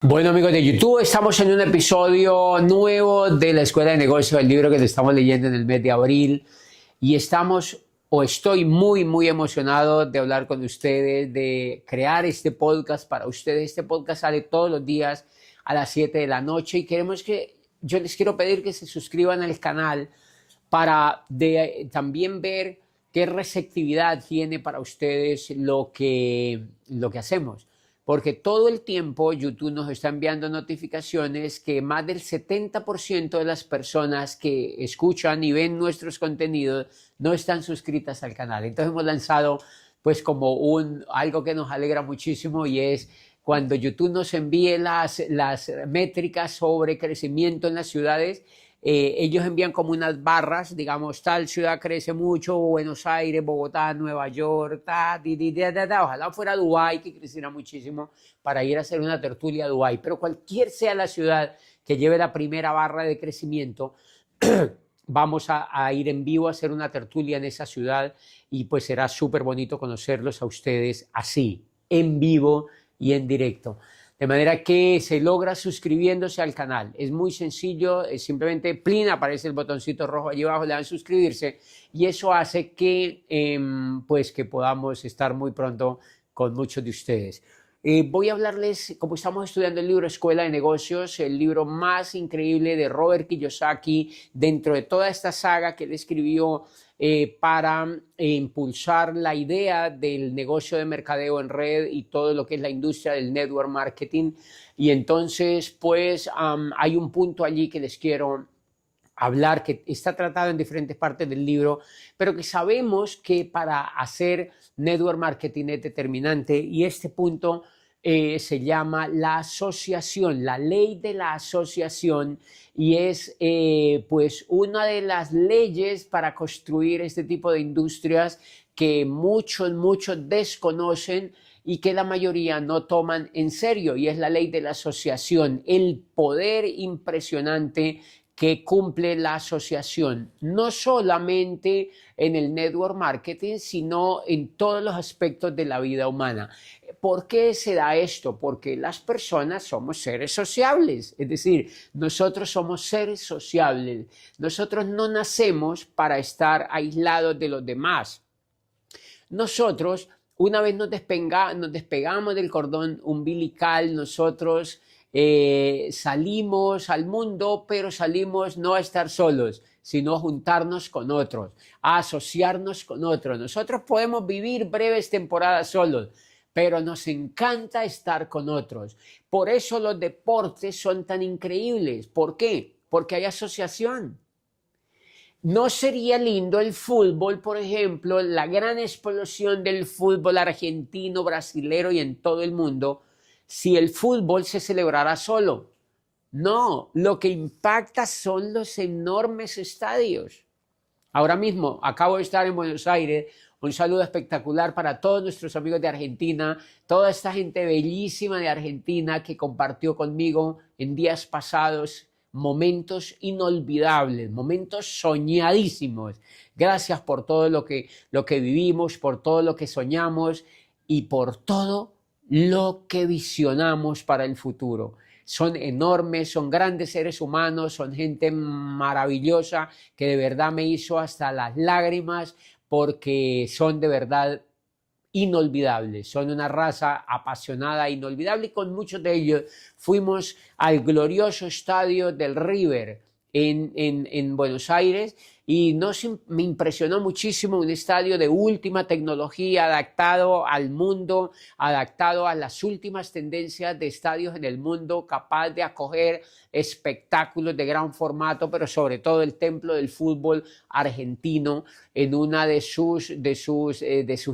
Bueno, amigos de YouTube, estamos en un episodio nuevo de la Escuela de Negocios, el libro que te estamos leyendo en el mes de abril. Y estoy muy emocionado de hablar con ustedes, de crear este podcast para ustedes. Este podcast sale todos los días a las 7 de la noche y yo les quiero pedir que se suscriban al canal para también ver qué receptividad tiene para ustedes lo que hacemos. Porque todo el tiempo YouTube nos está enviando notificaciones que más del 70% de las personas que escuchan y ven nuestros contenidos no están suscritas al canal. Entonces hemos lanzado pues como algo que nos alegra muchísimo, y es cuando YouTube nos envíe las métricas sobre crecimiento en las ciudades. Ellos envían como unas barras, digamos, tal ciudad crece mucho: Buenos Aires, Bogotá, Nueva York, ojalá fuera Dubái, que creciera muchísimo, para ir a hacer una tertulia a Dubái, pero cualquier sea la ciudad que lleve la primera barra de crecimiento, vamos a ir en vivo a hacer una tertulia en esa ciudad, y pues será súper bonito conocerlos a ustedes así, en vivo y en directo. De manera que se logra suscribiéndose al canal. Es muy sencillo, es simplemente plin, aparece el botoncito rojo allí abajo, le dan suscribirse, y eso hace pues que podamos estar muy pronto con muchos de ustedes. Voy a hablarles, como estamos estudiando el libro Escuela de Negocios, el libro más increíble de Robert Kiyosaki dentro de toda esta saga que él escribió para impulsar la idea del negocio de mercadeo en red y todo lo que es la industria del network marketing. Y entonces, pues, hay un punto allí que les quiero hablar, que está tratado en diferentes partes del libro, pero que sabemos que para hacer network marketing es determinante, y este punto se llama la asociación, la ley de la asociación, y es pues una de las leyes para construir este tipo de industrias que muchos desconocen y que la mayoría no toman en serio, y es la ley de la asociación, el poder impresionante que cumple la asociación, no solamente en el network marketing, sino en todos los aspectos de la vida humana. ¿Por qué se da esto? Porque las personas somos seres sociables, es decir, nosotros somos seres sociables. Nosotros no nacemos para estar aislados de los demás. Nosotros, una vez nos despegamos del cordón umbilical, nosotros salimos al mundo, pero salimos no a estar solos, sino a juntarnos con otros, a asociarnos con otros. Nosotros podemos vivir breves temporadas solos, pero nos encanta estar con otros. Por eso los deportes son tan increíbles. ¿Por qué? Porque hay asociación. ¿No sería lindo el fútbol, por ejemplo, la gran explosión del fútbol argentino, brasilero y en todo el mundo, si el fútbol se celebrara solo? No, lo que impacta son los enormes estadios. Ahora mismo acabo de estar en Buenos Aires. Un saludo espectacular para todos nuestros amigos de Argentina, toda esta gente bellísima de Argentina que compartió conmigo en días pasados momentos inolvidables, momentos soñadísimos. Gracias por todo lo que vivimos, por todo lo que soñamos y por todo lo que visionamos para el futuro. Son enormes, son grandes seres humanos, son gente maravillosa que de verdad me hizo hasta las lágrimas, porque son de verdad inolvidables, son una raza apasionada, inolvidable, y con muchos de ellos fuimos al glorioso estadio del River en Buenos Aires, y me impresionó muchísimo, un estadio de última tecnología, adaptado al mundo, adaptado a las últimas tendencias de estadios en el mundo, capaz de acoger espectáculos de gran formato, pero sobre todo el templo del fútbol argentino en una de sus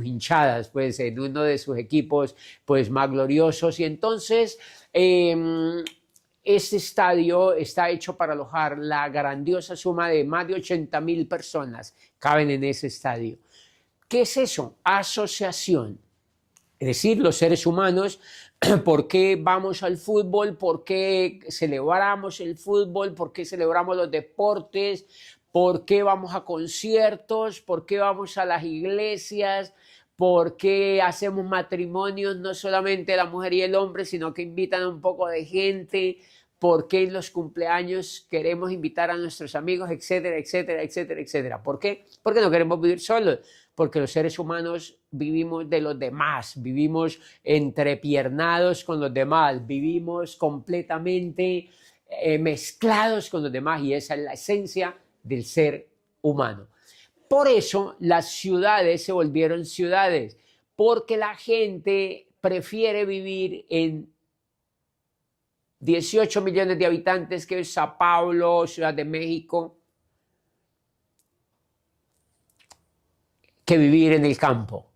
hinchadas, pues en uno de sus equipos pues más gloriosos. Y entonces este estadio está hecho para alojar la grandiosa suma de más de 80.000 personas, caben en ese estadio. ¿Qué es eso? Asociación. Es decir, los seres humanos, ¿por qué vamos al fútbol? ¿Por qué celebramos el fútbol? ¿Por qué celebramos los deportes? ¿Por qué vamos a conciertos? ¿Por qué vamos a las iglesias? ¿Por qué hacemos matrimonios no solamente la mujer y el hombre, sino que invitan a un poco de gente? ¿Por qué en los cumpleaños queremos invitar a nuestros amigos, etcétera, etcétera, etcétera, etcétera? ¿Por qué? Porque no queremos vivir solos, porque los seres humanos vivimos de los demás, vivimos entrepiernados con los demás, vivimos completamente mezclados con los demás, y esa es la esencia del ser humano. Por eso las ciudades se volvieron ciudades, porque la gente prefiere vivir en 18 millones de habitantes, que es Sao Paulo, Ciudad de México, que vivir en el campo.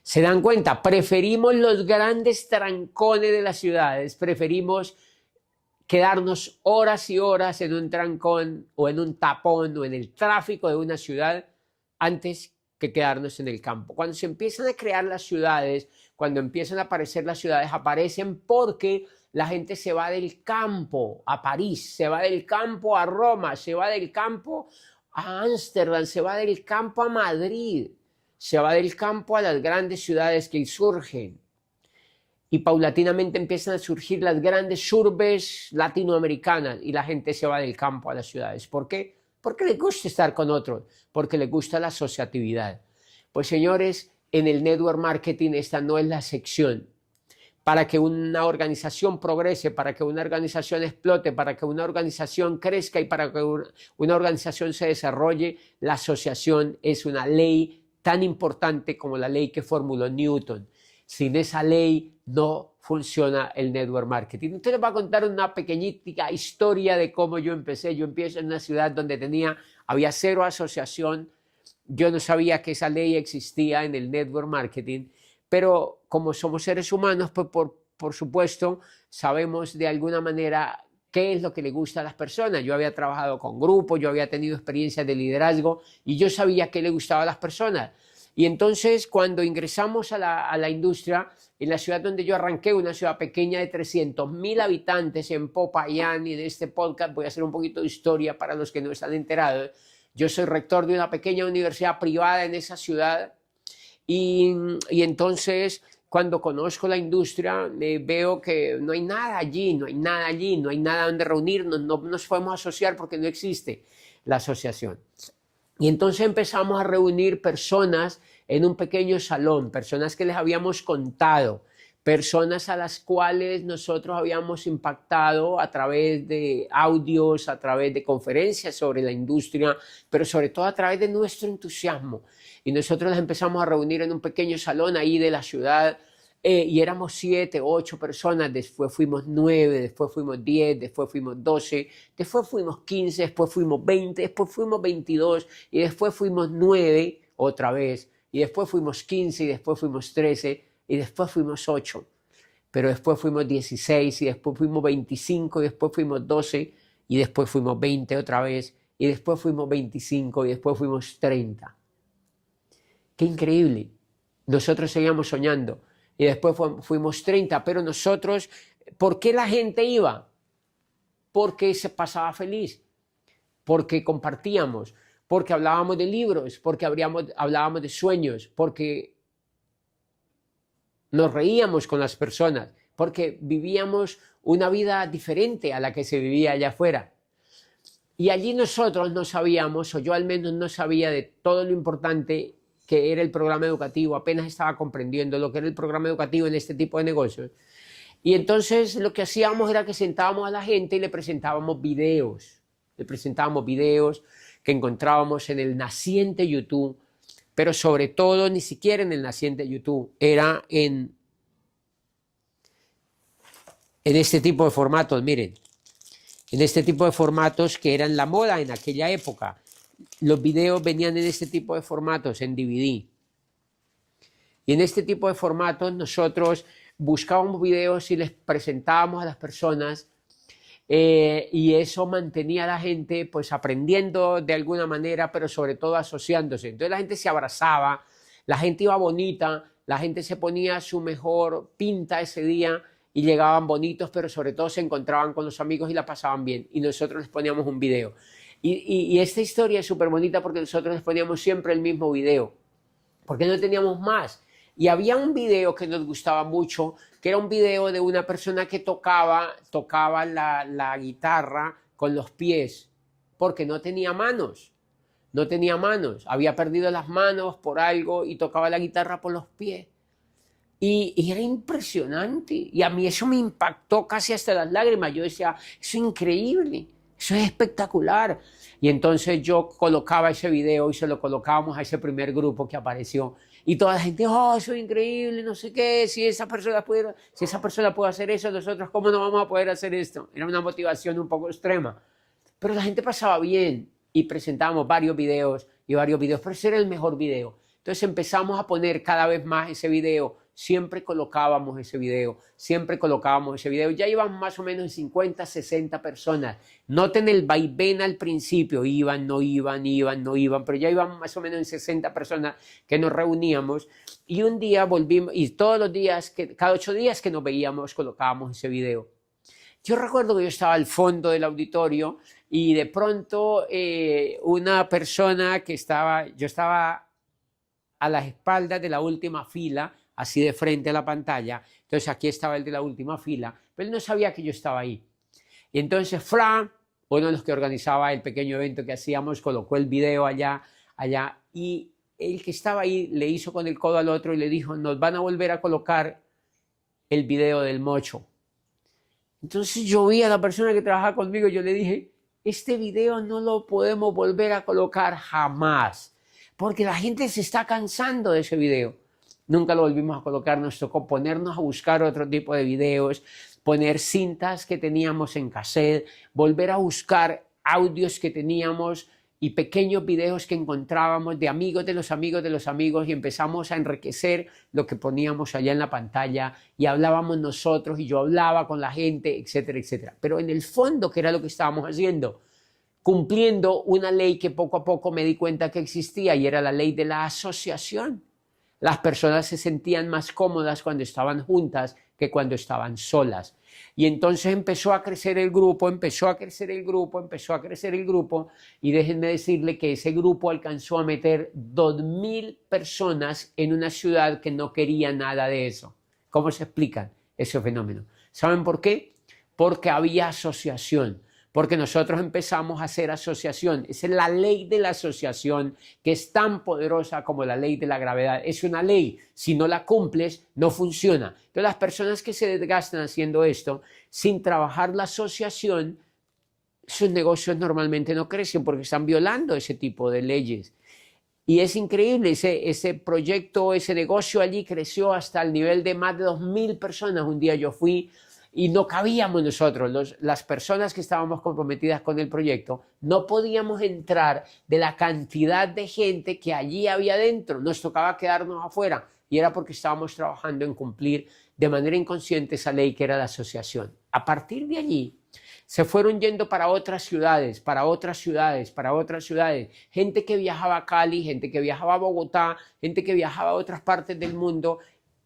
¿Se dan cuenta? Preferimos los grandes trancones de las ciudades, preferimos quedarnos horas y horas en un trancón o en un tapón o en el tráfico de una ciudad antes que quedarnos en el campo. Cuando se empiezan a crear las ciudades, cuando empiezan a aparecer las ciudades, aparecen porque la gente se va del campo a París, se va del campo a Roma, se va del campo a Ámsterdam, se va del campo a Madrid, se va del campo a las grandes ciudades que surgen. Y paulatinamente empiezan a surgir las grandes urbes latinoamericanas y la gente se va del campo a las ciudades. ¿Por qué? Porque les gusta estar con otros, porque les gusta la asociatividad. Pues señores, en el network marketing esta no es la sección. Para que una organización progrese, para que una organización explote, para que una organización crezca y para que una organización se desarrolle, la asociación es una ley tan importante como la ley que formuló Newton. Sin esa ley no funciona el network marketing. Entonces les voy a contar una pequeñita historia de cómo yo empecé. Yo empiezo en una ciudad donde había cero asociación. Yo no sabía que esa ley existía en el network marketing, pero como somos seres humanos, pues por supuesto sabemos de alguna manera qué es lo que le gusta a las personas. Yo había trabajado con grupos, yo había tenido experiencias de liderazgo y yo sabía qué le gustaba a las personas. Y entonces cuando ingresamos a la industria, en la ciudad donde yo arranqué, una ciudad pequeña de 300.000 habitantes en Popayán, y en este podcast voy a hacer un poquito de historia para los que no están enterados. Yo soy rector de una pequeña universidad privada en esa ciudad y entonces cuando conozco la industria veo que no hay nada allí, no hay nada allí, no hay nada donde reunirnos, no nos podemos asociar porque no existe la asociación. Y entonces empezamos a reunir personas en un pequeño salón, personas que les habíamos contado, personas a las cuales nosotros habíamos impactado a través de audios, a través de conferencias sobre la industria, pero sobre todo a través de nuestro entusiasmo. Y nosotros las empezamos a reunir en un pequeño salón ahí de la ciudad, y éramos 7, 8 personas, después fuimos 9, después fuimos 10, después fuimos 12, después fuimos 15, después fuimos 20, después fuimos 22 y después fuimos 9 otra vez, y después fuimos 15 y después fuimos 13 y después fuimos 8, pero después fuimos 16 y después fuimos 25 y después fuimos 12 y después fuimos 20 otra vez y después fuimos 25 y después fuimos 30. ¡Qué increíble! Nosotros seguíamos soñando. Y después fuimos 30, pero nosotros, ¿por qué la gente iba? Porque se pasaba feliz, porque compartíamos, porque hablábamos de libros, porque hablábamos de sueños, porque nos reíamos con las personas, porque vivíamos una vida diferente a la que se vivía allá afuera. Y allí nosotros no sabíamos, o yo al menos no sabía de todo lo importante que era el programa educativo, apenas estaba comprendiendo lo que era el programa educativo en este tipo de negocios. Y entonces lo que hacíamos era que sentábamos a la gente y le presentábamos videos que encontrábamos en el naciente YouTube, pero sobre todo ni siquiera en el naciente YouTube, era en este tipo de formatos, miren, en este tipo de formatos que eran la moda en aquella época. Los videos venían en este tipo de formatos, en DVD. Y en este tipo de formatos nosotros buscábamos videos y les presentábamos a las personas, y eso mantenía a la gente pues aprendiendo de alguna manera, pero sobre todo asociándose. Entonces la gente se abrazaba, la gente iba bonita, la gente se ponía su mejor pinta ese día y llegaban bonitos, pero sobre todo se encontraban con los amigos y la pasaban bien. Y nosotros les poníamos un video. Y esta historia es súper bonita porque nosotros les poníamos siempre el mismo video. porque no teníamos más. Y había un video que nos gustaba mucho, que era un video de una persona que tocaba la guitarra con los pies, porque no tenía manos. No tenía manos, había perdido las manos por algo y tocaba la guitarra por los pies. Y era impresionante. Y a mí eso me impactó casi hasta las lágrimas. Yo decía, eso es increíble, eso es espectacular. Y entonces yo colocaba ese video y se lo colocábamos a ese primer grupo que apareció. Y toda la gente, oh, eso es increíble, no sé qué, si esa persona puede hacer eso, nosotros cómo no vamos a poder hacer esto. Era una motivación un poco extrema. Pero la gente pasaba bien y presentábamos varios videos, pero ese era el mejor video. Entonces empezamos a poner cada vez más ese video, siempre colocábamos ese video. Ya iban más o menos 50, 60 personas. Noten el vaivén al principio, iban, no iban, pero ya iban más o menos en 60 personas que nos reuníamos. Y un día volvimos, y todos los días, cada 8 días que nos veíamos, colocábamos ese video. Yo recuerdo que yo estaba al fondo del auditorio y de pronto una persona yo estaba a las espaldas de la última fila, así de frente a la pantalla. Entonces aquí estaba el de la última fila, pero él no sabía que yo estaba ahí. Y entonces Fran, uno de los que organizaba el pequeño evento que hacíamos, colocó el video allá, y el que estaba ahí le hizo con el codo al otro y le dijo, nos van a volver a colocar el video del mocho. Entonces yo vi a la persona que trabajaba conmigo y yo le dije, este video no lo podemos volver a colocar jamás, porque la gente se está cansando de ese video. Nunca lo volvimos a colocar, nos tocó ponernos a buscar otro tipo de videos, poner cintas que teníamos en cassette, volver a buscar audios que teníamos y pequeños videos que encontrábamos de amigos de los amigos de los amigos, y empezamos a enriquecer lo que poníamos allá en la pantalla y hablábamos nosotros y yo hablaba con la gente, etcétera, etcétera. Pero en el fondo, ¿qué era lo que estábamos haciendo? Cumpliendo una ley que poco a poco me di cuenta que existía, y era la ley de la asociación. Las personas se sentían más cómodas cuando estaban juntas que cuando estaban solas. Y entonces empezó a crecer el grupo, y déjenme decirle que ese grupo alcanzó a meter 2.000 personas en una ciudad que no quería nada de eso. ¿Cómo se explica ese fenómeno? ¿Saben por qué? Porque había asociación. Porque nosotros empezamos a hacer asociación. Esa es la ley de la asociación, que es tan poderosa como la ley de la gravedad. Es una ley, si no la cumples, no funciona. Entonces las personas que se desgastan haciendo esto, sin trabajar la asociación, sus negocios normalmente no crecen porque están violando ese tipo de leyes. Y es increíble, ese proyecto, ese negocio allí creció hasta el nivel de más de 2.000 personas. Un día yo fui y no cabíamos nosotros, las personas que estábamos comprometidas con el proyecto, no podíamos entrar de la cantidad de gente que allí había dentro, nos tocaba quedarnos afuera, y era porque estábamos trabajando en cumplir de manera inconsciente esa ley que era la asociación. A partir de allí, se fueron yendo para otras ciudades, gente que viajaba a Cali, gente que viajaba a Bogotá, gente que viajaba a otras partes del mundo,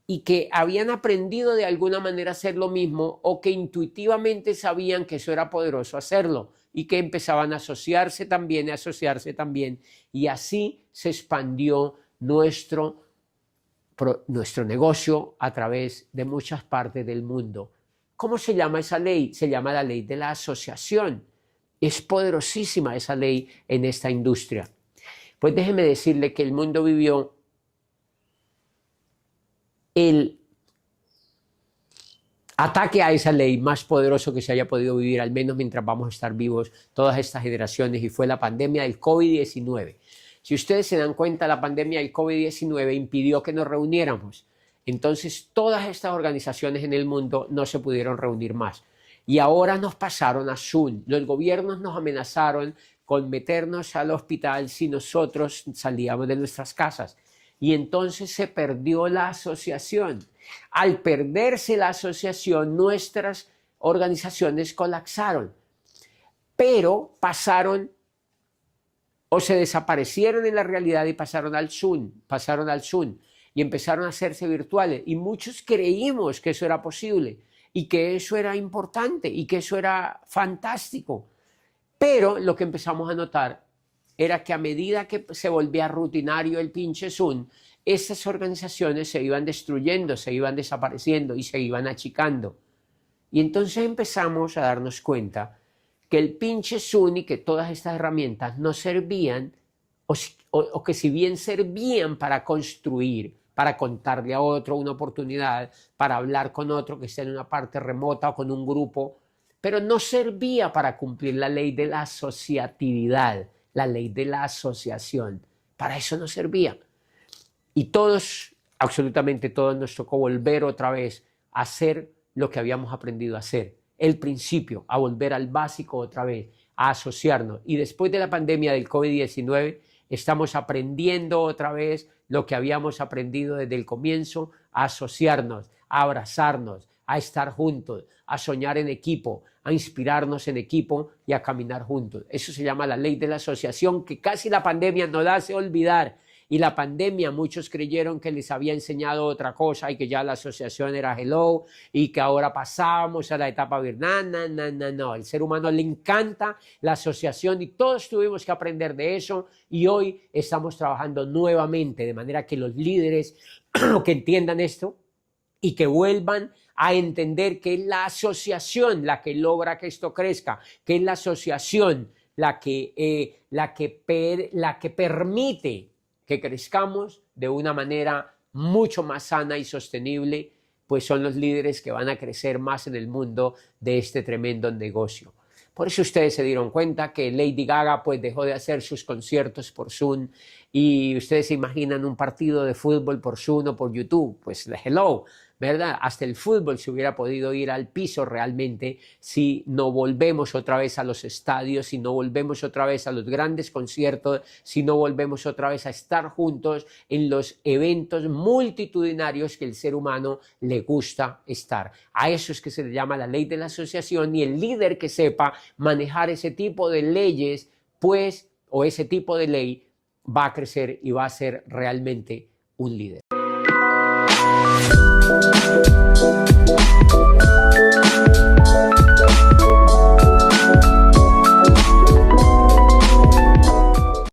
y que habían aprendido de alguna manera a hacer lo mismo, o que intuitivamente sabían que eso era poderoso hacerlo, y que empezaban a asociarse también, y así se expandió nuestro negocio a través de muchas partes del mundo. ¿Cómo se llama esa ley? Se llama la ley de la asociación. Es poderosísima esa ley en esta industria. Pues déjeme decirle que el mundo vivió el ataque a esa ley más poderoso que se haya podido vivir, al menos mientras vamos a estar vivos todas estas generaciones, y fue la pandemia del COVID-19. Si ustedes se dan cuenta, la pandemia del COVID-19 impidió que nos reuniéramos. Entonces, todas estas organizaciones en el mundo no se pudieron reunir más. Y ahora nos pasaron a Zoom. Los gobiernos nos amenazaron con meternos al hospital si nosotros salíamos de nuestras casas. Y entonces se perdió la asociación. Al perderse la asociación, nuestras organizaciones colapsaron, pero pasaron o se desaparecieron en la realidad y pasaron al Zoom, y empezaron a hacerse virtuales. Y muchos creímos que eso era posible y que eso era importante y que eso era fantástico. Pero lo que empezamos a notar era que a medida que se volvía rutinario el pinche Zoom, estas organizaciones se iban destruyendo, se iban desapareciendo y se iban achicando. Y entonces empezamos a darnos cuenta que el pinche Zoom y que todas estas herramientas no servían, o que si bien servían para construir, para contarle a otro una oportunidad, para hablar con otro que esté en una parte remota o con un grupo, pero no servía para cumplir la ley de la asociatividad, la ley de la asociación. Para eso no servía. Y todos, absolutamente todos, nos tocó volver otra vez a hacer lo que habíamos aprendido a hacer. El principio, a volver al básico otra vez, a asociarnos. Y después de la pandemia del COVID-19, estamos aprendiendo otra vez lo que habíamos aprendido desde el comienzo, a asociarnos, a abrazarnos, a estar juntos, a soñar en equipo, a inspirarnos en equipo y a caminar juntos. Eso se llama la ley de la asociación, que casi la pandemia nos hace olvidar. Y la pandemia, muchos creyeron que les había enseñado otra cosa y que ya la asociación era hello y que ahora pasamos a la etapa virtual. No. El ser humano le encanta la asociación y todos tuvimos que aprender de eso, y hoy estamos trabajando nuevamente de manera que los líderes que entiendan esto y que vuelvan a entender que es la asociación la que logra que esto crezca, que es la asociación la que permite que crezcamos de una manera mucho más sana y sostenible, pues son los líderes que van a crecer más en el mundo de este tremendo negocio. Por eso ustedes se dieron cuenta que Lady Gaga pues dejó de hacer sus conciertos por Zoom, y ustedes se imaginan un partido de fútbol por Zoom o por YouTube, pues hello, ¿verdad? Hasta el fútbol se hubiera podido ir al piso realmente si no volvemos otra vez a los estadios, si no volvemos otra vez a los grandes conciertos, si no volvemos otra vez a estar juntos en los eventos multitudinarios que el ser humano le gusta estar. A eso es que se le llama la ley de la asociación, y el líder que sepa manejar ese tipo de leyes, pues, o ese tipo de ley, va a crecer y va a ser realmente un líder.